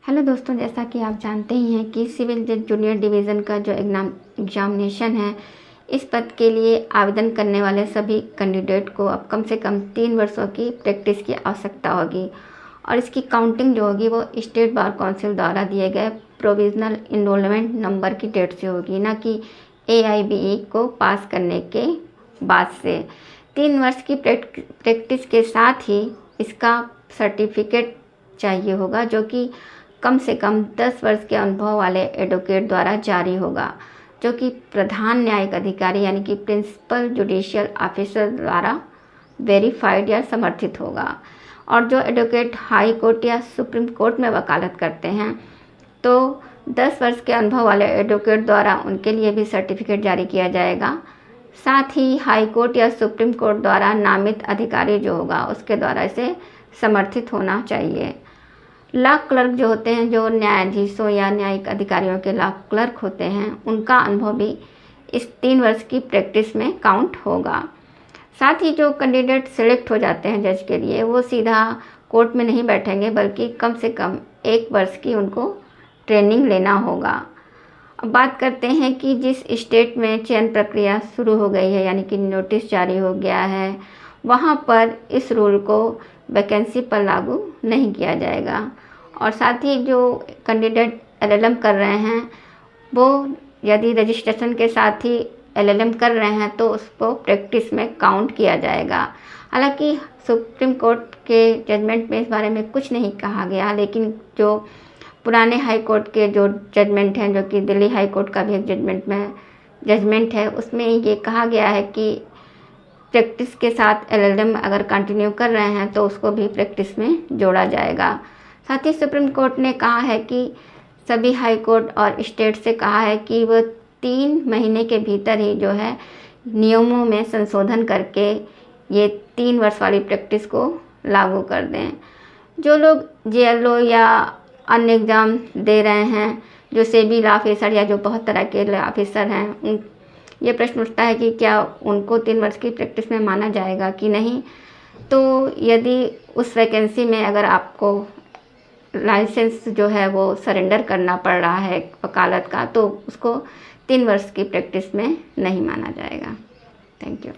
Hello दोस्तों, जैसा कि आप जानते ही हैं कि सिविल जज जूनियर डिवीज़न का जो एग्ज़ामिनेशन है, इस पद के लिए आवेदन करने वाले सभी कैंडिडेट को अब कम से कम 3 वर्षों की प्रैक्टिस की आवश्यकता होगी और इसकी काउंटिंग जो होगी वो स्टेट बार काउंसिल द्वारा दिए गए प्रोविज़नल इनरोलमेंट नंबर की डेट से होगी, ना कि AIBE को पास करने के बाद से। 3 वर्ष की प्रैक्टिस के साथ ही इसका सर्टिफिकेट चाहिए होगा, जो कि कम से कम 10 वर्ष के अनुभव वाले एडवोकेट द्वारा जारी होगा, जो कि प्रधान न्यायिक अधिकारी यानी कि प्रिंसिपल जुडिशियल ऑफिसर द्वारा वेरीफाइड या समर्थित होगा। और जो एडवोकेट हाई कोर्ट या सुप्रीम कोर्ट में वकालत करते हैं, तो 10 वर्ष के अनुभव वाले एडवोकेट द्वारा उनके लिए भी सर्टिफिकेट जारी किया जाएगा। साथ ही हाई कोर्ट या सुप्रीम कोर्ट द्वारा नामित अधिकारी जो होगा उसके द्वारा इसे समर्थित होना चाहिए। लॉ क्लर्क जो होते हैं, जो न्यायाधीशों या न्यायिक अधिकारियों के लॉ क्लर्क होते हैं, उनका अनुभव भी इस 3 वर्ष की प्रैक्टिस में काउंट होगा। साथ ही जो कैंडिडेट सिलेक्ट हो जाते हैं जज के लिए, वो सीधा कोर्ट में नहीं बैठेंगे, बल्कि कम से कम 1 वर्ष की उनको ट्रेनिंग लेना होगा। अब बात करते हैं कि जिस स्टेट में चयन प्रक्रिया शुरू हो गई है, यानी कि नोटिस जारी हो गया है, वहाँ पर इस रूल को वैकेंसी पर लागू नहीं किया जाएगा। और साथ ही जो कैंडिडेट LLM कर रहे हैं, वो यदि रजिस्ट्रेशन के साथ ही LLM कर रहे हैं तो उसको प्रैक्टिस में काउंट किया जाएगा। हालांकि सुप्रीम कोर्ट के जजमेंट में इस बारे में कुछ नहीं कहा गया, लेकिन जो पुराने हाई कोर्ट के जो जजमेंट हैं, जो कि दिल्ली हाई कोर्ट का भी एक जजमेंट है, उसमें ये कहा गया है कि प्रैक्टिस के साथ LLM अगर कंटिन्यू कर रहे हैं तो उसको भी प्रैक्टिस में जोड़ा जाएगा। साथ ही सुप्रीम कोर्ट ने कहा है कि सभी हाई कोर्ट और स्टेट से कहा है कि वो 3 महीने के भीतर ही जो है नियमों में संशोधन करके ये 3 वर्ष वाली प्रैक्टिस को लागू कर दें। जो लोग JLO या अन्य एग्ज़ाम दे रहे हैं, जो सेबी लॉ ऑफिसर या जो बहुत तरह के लॉ ऑफिसर हैं, ये प्रश्न उठता है कि क्या उनको 3 वर्ष की प्रैक्टिस में माना जाएगा कि नहीं। तो यदि उस वैकेंसी में अगर आपको लाइसेंस जो है वो सरेंडर करना पड़ रहा है वकालत का, तो उसको 3 वर्ष की प्रैक्टिस में नहीं माना जाएगा। Thank you.